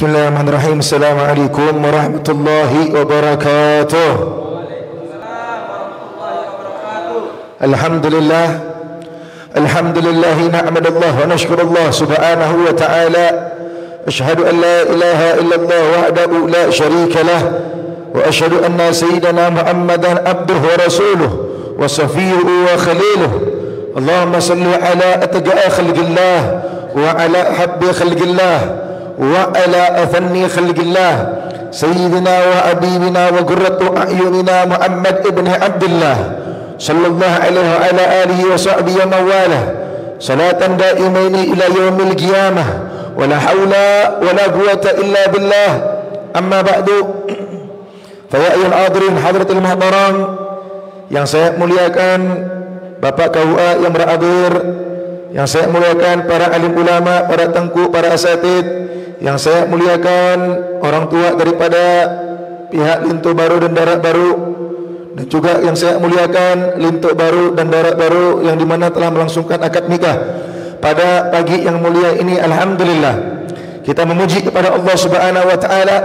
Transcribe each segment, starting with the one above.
Bismillahirrahmanirrahim. Assalamualaikum warahmatullahi wabarakatuh. Alhamdulillah. Alhamdulillah na'madullah wa nashkurullah subhanahu wa ta'ala. Ashhadu an la ilaha illallah wahdahu la syarika lah. Wa ashhadu anna sayyidana Muhammadan abduhu wa rasuluh wa safiyuhu wa khaliluh. Allahumma salli ala atqa khalqillah wa ala habbi khalqillah wa ala athani khalqillah sayyidina wa habibina wa qurratu a'yunina Muhammad ibn Abdullah sallallahu alaihi wa ala alihi wa sahbihi wa mawalah salatan daimaini ila yaumil qiyamah wa la haula wa la quwwata illa billah. Amma ba'du, fa ya ayyuhal hadirin hadratul muhtaram yang saya muliakan, Bapak KUA yang berhadir, yang saya muliakan para alim ulama, para tengku, para asatid, yang saya muliakan orang tua daripada pihak Lintu Baru dan Darat Baru, dan juga yang saya muliakan Lintu Baru dan Darat Baru yang dimana telah melangsungkan akad nikah pada pagi yang mulia ini. Alhamdulillah, kita memuji kepada Allah Subhanahu wa ta'ala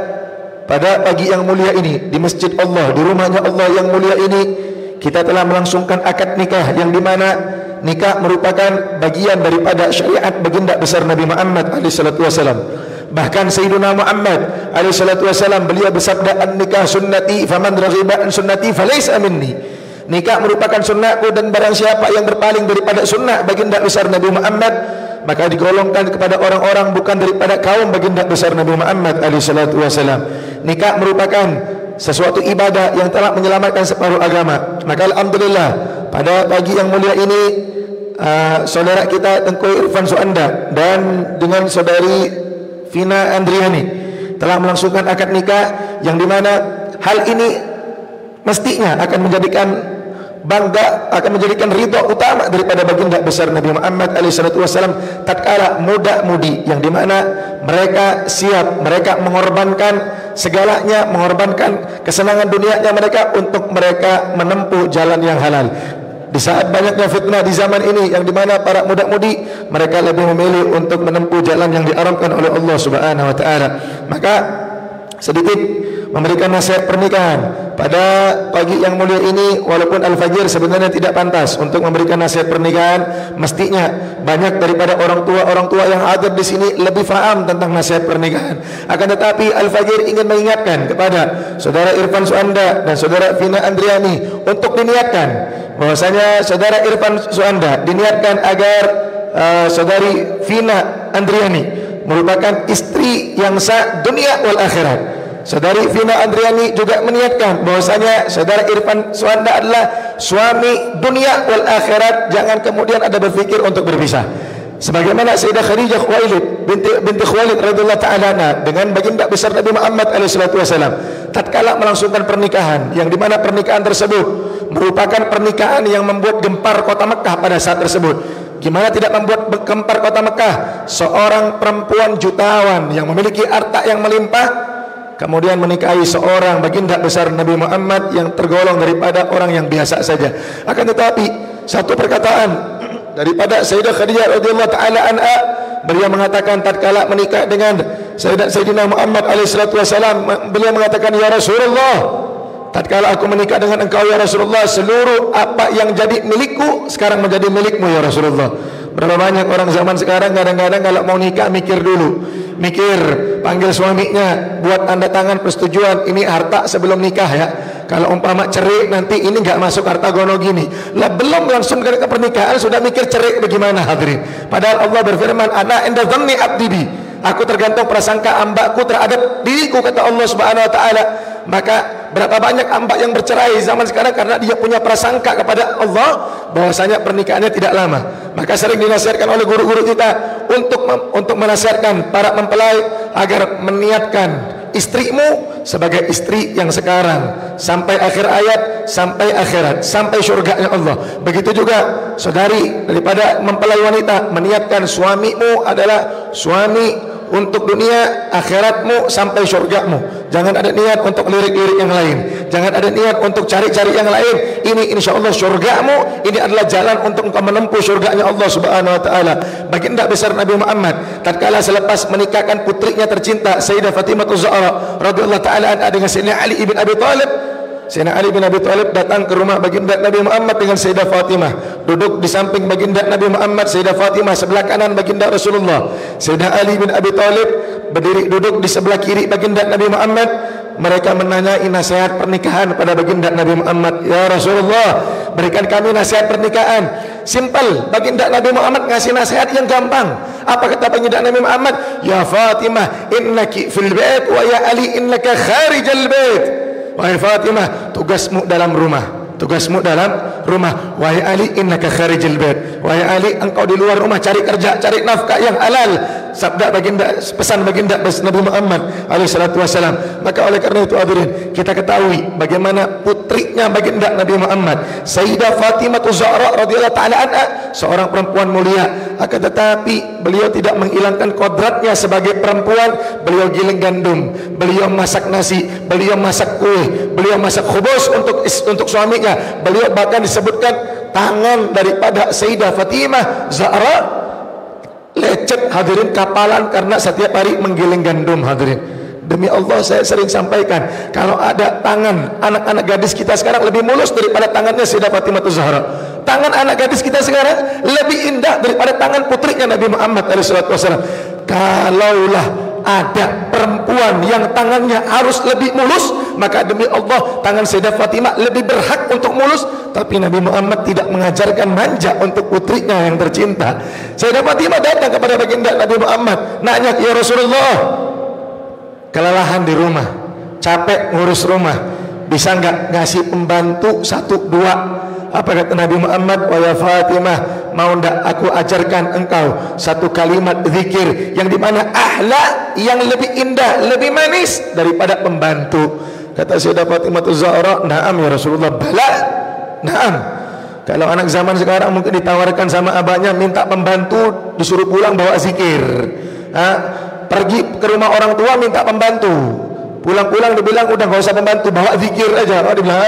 pada pagi yang mulia ini di masjid Allah, di rumahnya Allah yang mulia ini. Kita telah melangsungkan akad nikah yang dimana nikah merupakan bagian daripada syariat baginda besar Nabi Muhammad SAW. Bahkan Sayyidina Muhammad SAW beliau bersabda, an-nikah sunnati faman raghiba an sunnati falaysa minni. Nikah merupakan sunnahku dan barang siapa yang berpaling daripada sunnah baginda besar Nabi Muhammad maka digolongkan kepada orang-orang bukan daripada kaum baginda besar Nabi Muhammad SAW. Nikah merupakan sesuatu ibadah yang telah menyelamatkan separuh agama. Maka alhamdulillah pada pagi yang mulia ini saudara kita Tengku Irfan Suanda dan dengan saudari Vina Andriani telah melangsungkan akad nikah yang dimana hal ini mestinya akan menjadikan bangga, akan menjadikan ridha utama daripada baginda besar Nabi Muhammad SAW tatkala muda-mudi yang dimana mereka siap, mereka mengorbankan segalanya, mengorbankan kesenangan dunianya mereka untuk mereka menempuh jalan yang halal. Di saat banyaknya fitnah di zaman ini yang dimana para muda-mudi mereka lebih memilih untuk menempuh jalan yang diharamkan oleh Allah Subhanahu wa ta'ala. Maka sedikit memberikan nasihat pernikahan pada pagi yang mulia ini. Walaupun Al-Fajir sebenarnya tidak pantas untuk memberikan nasihat pernikahan, mestinya banyak daripada orang tua yang hadir di sini lebih faham tentang nasihat pernikahan. Akan tetapi Al-Fajir ingin mengingatkan kepada saudara Irfan Suanda dan saudara Vina Andriani untuk diniatkan bahwasanya saudara Irfan Suanda diniatkan agar saudari Vina Andriani merupakan istri yang sah dunia wal akhirat. Saudari Vina Andriani juga meniatkan bahwasanya saudara Irfan Suanda adalah suami dunia wal akhirat. Jangan kemudian ada berpikir untuk berpisah. Sebagaimana Sayyidah Khadijah Khuwailid binti Khuwailid radhiyallahu ta'ala dengan baginda besar Nabi Muhammad SAW tatkala melangsungkan pernikahan yang dimana pernikahan tersebut merupakan pernikahan yang membuat gempar kota Mekah pada saat tersebut. Gimana tidak membuat gempar kota Mekah? Seorang perempuan jutawan yang memiliki harta yang melimpah kemudian menikahi seorang baginda besar Nabi Muhammad yang tergolong daripada orang yang biasa saja. Akan tetapi satu perkataan daripada Sayyidah Khadijah radhiyallahu ta'ala anha, beliau mengatakan tatkala menikah dengan Sayyidina Muhammad SAW, beliau mengatakan, ya Rasulullah, tatkala aku menikah dengan engkau ya Rasulullah, seluruh apa yang jadi milikku sekarang menjadi milikmu ya Rasulullah. Berapa banyak orang zaman sekarang kadang-kadang kalau mau nikah mikir dulu, mikir panggil suaminya buat tanda tangan persetujuan ini harta sebelum nikah ya. Kalau umpama cerai nanti ini enggak masuk harta gono gini lah, belum langsung ke pernikahan sudah mikir cerai bagaimana hadirin. Padahal Allah berfirman, ana inda dhanni abdi bi, aku tergantung prasangka hambaku terhadap diriku, kata Allah Subhanahu wa ta'ala. Maka berapa banyak hamba yang bercerai zaman sekarang karena dia punya prasangka kepada Allah bahwasanya pernikahannya tidak lama. Maka sering dinasihatkan oleh guru-guru kita untuk menasihatkan para mempelai agar meniatkan istrimu sebagai istri yang sekarang sampai akhir hayat, sampai akhirat, sampai syurganya Allah. Begitu juga saudari daripada mempelai wanita meniatkan suamimu adalah suami untuk dunia, akhiratmu sampai syurgamu. Jangan ada niat untuk lirik-lirik yang lain. Jangan ada niat untuk cari-cari yang lain. Ini insya-Allah syurgamu. Ini adalah jalan untuk engkau menempuh syurganya Allah Subhanahu wa taala. Baginda besar Nabi Muhammad tatkala selepas menikahkan putrinya tercinta Sayyidah Fatimah Az-Zahra radhiyallahu taala anha dengan Sayyidina Ali ibn Abi Thalib, Sayyidina Ali bin Abi Thalib datang ke rumah baginda Nabi Muhammad dengan Sayyidah Fatimah. Duduk di samping baginda Nabi Muhammad Sayyidah Fatimah, sebelah kanan baginda Rasulullah. Sayyidina Ali bin Abi Thalib berdiri duduk di sebelah kiri baginda Nabi Muhammad. Mereka menanyai nasihat pernikahan pada baginda Nabi Muhammad. Ya Rasulullah, berikan kami nasihat pernikahan. Simple, baginda Nabi Muhammad ngasih nasihat yang gampang. Apa kata baginda Nabi Muhammad? Ya Fatimah, innaki fil bait wa ya Ali innaka kharijal bait. Wahai Fatimah, tugasmu dalam rumah, tugasmu dalam rumah. Wahai Ali, innaka kharijil bait. Wahai Ali, engkau di luar rumah cari kerja, cari nafkah yang halal. Sabda baginda, pesan baginda Nabi Muhammad alaihi salatu wasalam. Maka oleh karena itu hadirin, kita ketahui bagaimana putrinya baginda Nabi Muhammad Sayyidah Fatimah Az-Zahra radhiyallahu taala anha, seorang perempuan mulia. Akan tetapi beliau tidak menghilangkan kodratnya sebagai perempuan. Beliau giling gandum, beliau masak nasi, beliau masak kue, beliau masak khubus untuk suaminya. Beliau bahkan disebutkan tangan daripada Sayyidah Fatimah Zahra lecet hadirin, kapalan, karena setiap hari menggiling gandum hadirin. Demi Allah saya sering sampaikan, kalau ada tangan anak-anak gadis kita sekarang lebih mulus daripada tangannya Sayyidah Fatimah Az-Zahra. Tangan anak gadis kita sekarang lebih indah daripada tangan putrinya Nabi Muhammad SAW. Kalaulah ada perempuan yang tangannya harus lebih mulus, maka demi Allah tangan Sayyidah Fatimah lebih berhak untuk mulus. Tapi Nabi Muhammad tidak mengajarkan manja untuk putrinya yang tercinta. Sayyidah Fatimah datang kepada baginda Nabi Muhammad, nanya, ya Rasulullah, kelelahan di rumah, capek ngurus rumah, bisa enggak ngasih pembantu 1-2? Apa kata Nabi Muhammad? Wa ya Fatimah, mau ndak aku ajarkan engkau satu kalimat zikir yang dimana akhlak yang lebih indah, lebih manis daripada pembantu. Kata Sayyidah Fatimah Az-Zahra, na'am ya Rasulullah. Bala, na'am. Kalau anak zaman sekarang mungkin ditawarkan sama abahnya, minta pembantu, disuruh pulang bawa zikir. Pergi ke rumah orang tua minta pembantu, pulang-pulang dibilang udah gak usah pembantu, bawa zikir aja. Oh, dibilang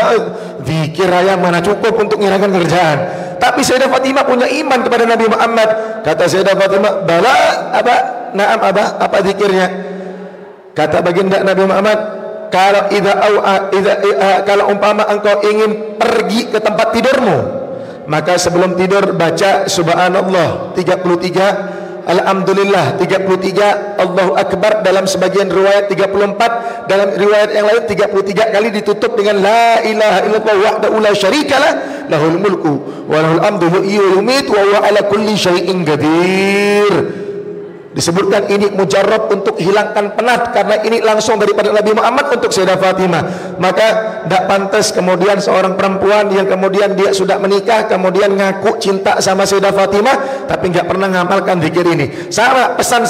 zikir ayam mana cukup untuk ngirakan kerjaan. Tapi Sayyidah Fatimah punya iman kepada Nabi Muhammad. Kata Sayyidah Fatimah, bala abah, naam abah, apa zikirnya? Kata baginda Nabi Muhammad, kalau umpama engkau ingin pergi ke tempat tidurmu, maka sebelum tidur baca subhanallah 33, alhamdulillah 33, Allahu Akbar dalam sebagian riwayat 34, dalam riwayat yang lain 33 kali ditutup dengan la ilaha illallah wahdahu la syarikalah lahul mulku wa lahul hamdu yuhyi wa yumiitu wa huwa ala kulli syai'in qadir. Disebutkan ini mujarrab untuk hilangkan penat, karena ini langsung daripada Nabi Muhammad untuk Sayyidah Fatimah. Maka tidak pantas kemudian seorang perempuan yang kemudian dia sudah menikah kemudian ngaku cinta sama Sayyidah Fatimah tapi nggak pernah ngamalkan zikir ini. Sama pesan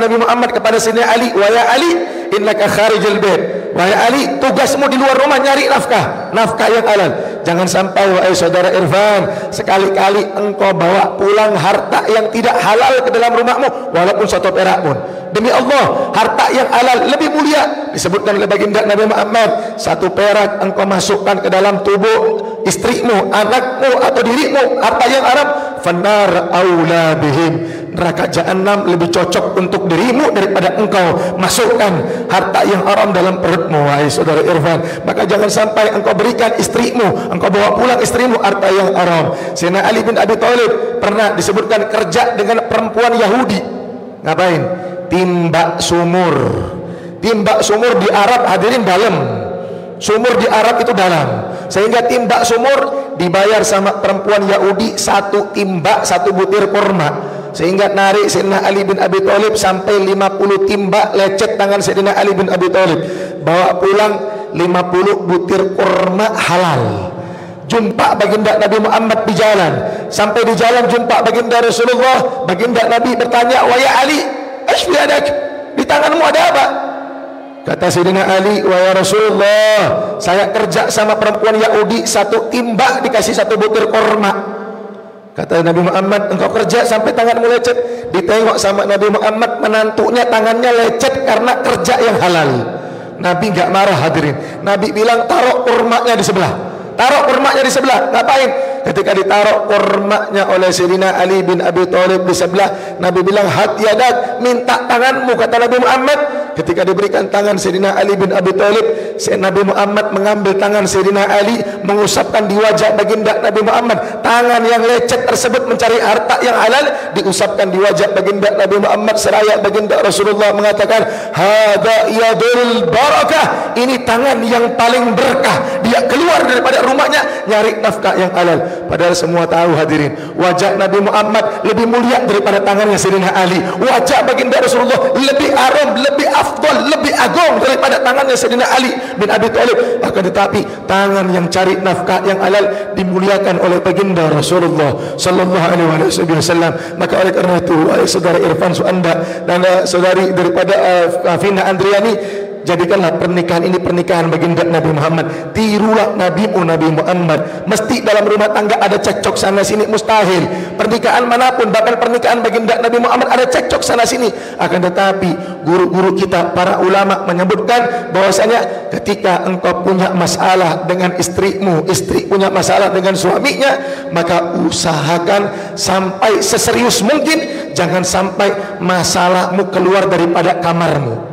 Nabi Muhammad kepada Sayyidina Ali, wa ya Ali innaka kharijal bait. Wahai Ali, tugasmu di luar rumah nyari nafkah yang halal. Jangan sampai wahai saudara Irfan, sekali-kali engkau bawa pulang harta yang tidak halal ke dalam rumahmu, walaupun 1 perak pun. Demi Allah, harta yang halal lebih mulia. Disebutkan oleh baginda Nabi Muhammad, 1 perak engkau masukkan ke dalam tubuh istrimu, anakmu atau dirimu, harta yang haram, fanar aula bihim, neraka jahanam lebih cocok untuk dirimu daripada engkau masukkan harta yang haram dalam perutmu. Wahai saudara Irfan, maka jangan sampai engkau berikan istrimu, engkau bawa pulang istrimu harta yang haram. Sayyidina Ali bin Abi Thalib pernah disebutkan kerja dengan perempuan Yahudi. Ngapain? Timbak sumur. Timbak sumur di Arab hadirin dalam. Sumur di Arab itu dalam, sehingga timbak sumur dibayar sama perempuan Yahudi 1 timbak 1 butir kurma, sehingga narik Sayyidina Ali bin Abi Thalib sampai 50 timbak lecet tangan Sayyidina Ali bin Abi Thalib, bawa pulang 50 butir kurma halal. Jumpa baginda Nabi Muhammad di jalan, sampai di jalan jumpa baginda Rasulullah. Baginda Nabi bertanya, wa ya Ali, ashfiadak, di tanganmu ada apa? Kata Sayyidina Ali, wa ya Rasulullah, saya kerja sama perempuan Yahudi 1 timbak dikasih 1 butir kurma. Kata Nabi Muhammad, engkau kerja sampai tanganmu lecet. Ditengok sama Nabi Muhammad, menantunya tangannya lecet karena kerja yang halal. Nabi enggak marah hadirin. Nabi bilang taruh kurmanya di sebelah. Taruh kurmanya di sebelah. Ngapain? Ketika ditaruh kurmanya oleh Sayyidina Ali bin Abi Thalib di sebelah, Nabi bilang hat yadak, minta tanganmu, kata Nabi Muhammad. Ketika diberikan tangan Sayyidina Ali bin Abi Thalib, Nabi Muhammad mengambil tangan Sayyidina Ali, mengusapkan di wajah baginda Nabi Muhammad. Tangan yang lecet tersebut mencari harta yang halal diusapkan di wajah baginda Nabi Muhammad, seraya baginda Rasulullah mengatakan, hadza yadul barakah, ini tangan yang paling berkah. Dia keluar daripada rumahnya nyari nafkah yang halal. Padahal semua tahu hadirin, wajah Nabi Muhammad lebih mulia daripada tangannya Sayyidina Ali. Wajah baginda Rasulullah lebih aram, lebih afdal, lebih agung daripada tangannya Sayyidina Ali bin Abi Thalib. Akan tetapi tangan yang cari nafkah yang halal dimuliakan oleh baginda Rasulullah sallallahu alaihi wasallam. Maka oleh karena itu, saudara Irfan Suanda dan saudari daripada Fina Andriani, jadikanlah pernikahan ini pernikahan baginda Nabi Muhammad. Tirulah nabimu Nabi Muhammad. Mesti dalam rumah tangga ada cekcok sana sini, mustahil. Pernikahan manapun, bahkan pernikahan baginda Nabi Muhammad ada cekcok sana sini. Akan tetapi guru-guru kita, para ulama menyebutkan bahwasanya ketika engkau punya masalah dengan istrimu, istri punya masalah dengan suaminya, maka usahakan sampai seserius mungkin jangan sampai masalahmu keluar daripada kamarmu.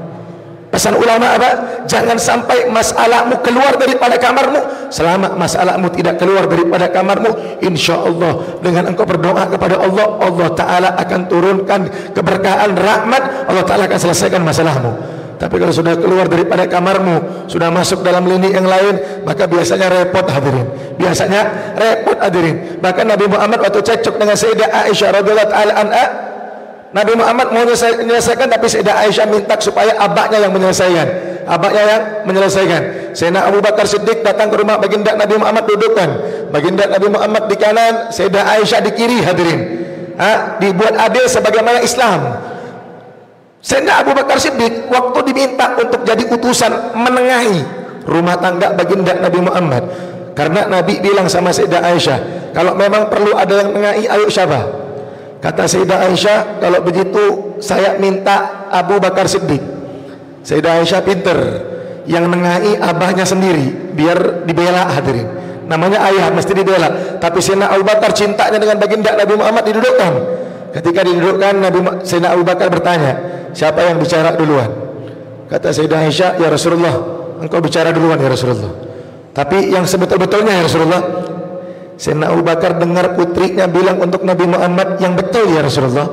Pesan ulama apa? Jangan sampai masalahmu keluar daripada kamarmu. Selama masalahmu tidak keluar daripada kamarmu, insya Allah dengan engkau berdoa kepada Allah, Allah Ta'ala akan turunkan keberkahan, rahmat. Allah Ta'ala akan selesaikan masalahmu. Tapi kalau sudah keluar daripada kamarmu, sudah masuk dalam lini yang lain, maka biasanya repot hadirin. Biasanya repot hadirin. Bahkan Nabi Muhammad waktu cekcok dengan Sayyidah Aisyah radhiyallahu ta'ala anha, Nabi Muhammad mau menyelesaikan, tapi Sayyidah Aisyah minta supaya abahnya yang menyelesaikan. Abahnya yang menyelesaikan. Sayyidina Abu Bakar Siddiq datang ke rumah baginda Nabi Muhammad, dudukkan baginda Nabi Muhammad di kanan, Sayyidah Aisyah di kiri hadirin. Dibuat adil sebagaimana Islam. Sayyidina Abu Bakar Siddiq waktu diminta untuk jadi utusan menengahi rumah tangga baginda Nabi Muhammad, karena Nabi bilang sama Sayyidah Aisyah, kalau memang perlu ada yang menengahi, ayo siapa? Kata Sayyidah Aisyah, kalau begitu saya minta Abu Bakar Siddiq. Sayyidah Aisyah pinter, yang menengahi abahnya sendiri, biar dibela hadirin. Namanya ayah, mesti dibela. Tapi Sayyidina Abu Bakar cintanya dengan baginda Nabi Muhammad didudukkan. Ketika didudukkan, Sayyidina Abu Bakar bertanya, siapa yang bicara duluan? Kata Sayyidah Aisyah, ya Rasulullah, engkau bicara duluan ya Rasulullah. Tapi yang sebetul-betulnya ya Rasulullah. Sayyidina Abu Bakar dengar putrinya bilang untuk Nabi Muhammad, yang betul ya Rasulullah.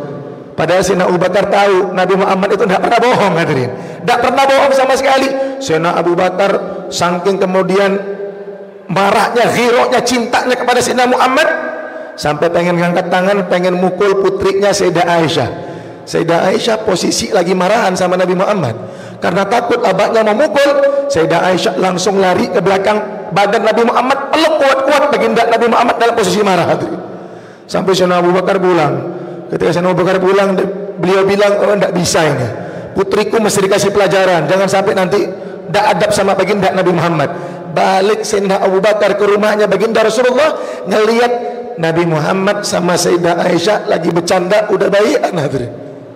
Padahal Sayyidina Abu Bakar tahu Nabi Muhammad itu tidak pernah bohong hadirin, tidak pernah bohong sama sekali. Sayyidina Abu Bakar saking kemudian marahnya, ghiroknya, cintanya kepada Sayyidina Muhammad, sampai pengen ngangkat tangan, pengen mukul putrinya Sayyidah Aisyah. Sayyidah Aisyah posisi lagi marahan sama Nabi Muhammad. Karena takut abahnya memukul, Sayyidah Aisyah langsung lari ke belakang badan Nabi Muhammad, peluk kuat-kuat baginda Nabi Muhammad dalam posisi marah hadirin. Sampai Sayyidina Abu Bakar pulang. Ketika Sayyidina Abu Bakar pulang, beliau bilang, oh tidak bisa ini, putriku mesti dikasih pelajaran, jangan sampai nanti tidak adab sama baginda Nabi Muhammad. Balik Sayyidina Abu Bakar ke rumahnya baginda Rasulullah, ngelihat Nabi Muhammad sama Sayyidah Aisyah lagi bercanda, udah baik hadirin,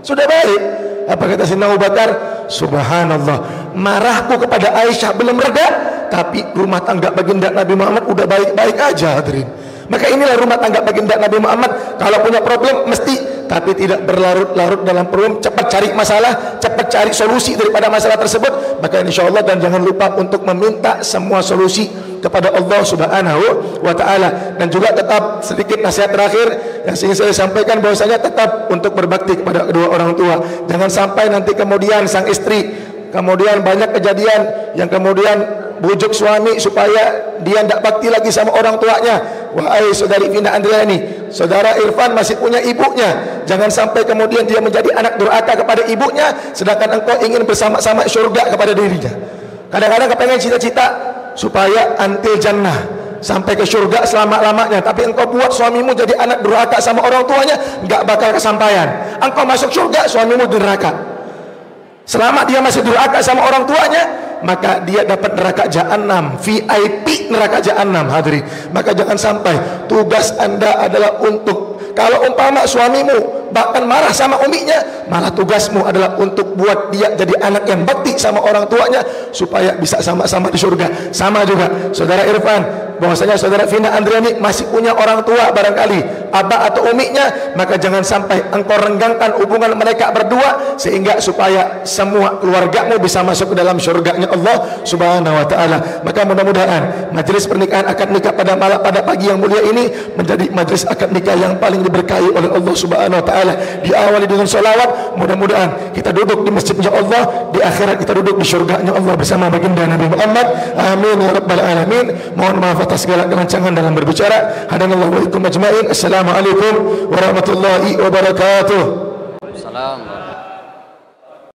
sudah baik. Apa kata Sayyidina Abu Bakar? Subhanallah, marahku kepada Aisyah belum reda, tapi rumah tangga baginda Nabi Muhammad udah baik-baik aja hadirin. Maka inilah rumah tangga baginda Nabi Muhammad. Kalau punya problem mesti, tapi tidak berlarut-larut dalam problem, cepat cari masalah, cepat cari solusi daripada masalah tersebut. Maka insyaallah, dan jangan lupa untuk meminta semua solusi kepada Allah Subhanahu wa ta'ala. Dan juga tetap sedikit nasihat terakhir yang ingin saya sampaikan, bahwasanya tetap untuk berbakti kepada kedua orang tua. Jangan sampai nanti kemudian sang istri kemudian banyak kejadian yang kemudian bujuk suami supaya dia tidak bakti lagi sama orang tuanya. Wahai saudari Fina Andriani, saudara Irfan masih punya ibunya. Jangan sampai kemudian dia menjadi anak durhaka kepada ibunya, sedangkan engkau ingin bersama-sama syurga kepada dirinya. Kadang-kadang kepengen cita-cita supaya antil jannah, sampai ke syurga selama-lamanya, tapi engkau buat suamimu jadi anak durhaka sama orang tuanya, enggak bakal kesampaian. Engkau masuk syurga, suamimu durhaka. Selama dia masih durhaka sama orang tuanya, maka dia dapat neraka jahanam, VIP neraka jahanam hadirin. Maka jangan sampai, tugas anda adalah untuk, kalau umpama suamimu bahkan marah sama uminya, malah tugasmu adalah untuk buat dia jadi anak yang bakti sama orang tuanya supaya bisa sama-sama di surga. Sama juga saudara Irfan, bahwasanya saudara Vina Andriani masih punya orang tua barangkali, abah atau uminya, maka jangan sampai engkau renggangkan hubungan mereka berdua sehingga supaya semua keluargamu bisa masuk ke dalam surganya Allah Subhanahu wa taala. Maka mudah-mudahan majelis pernikahan akad nikah pada pagi yang mulia ini menjadi majelis akad nikah yang paling diberkahi oleh Allah Subhanahu wa taala. Diawali dengan salawat, mudah-mudahan kita duduk di masjidnya Allah, di akhirat kita duduk di surganya Allah bersama baginda Nabi Muhammad. Amin ya rabbal alamin. Mohon maaf atas segala kelancangan dalam berbicara. Hadanallahu wa ikum ajmain. Assalamualaikum warahmatullahi wabarakatuh. Salam.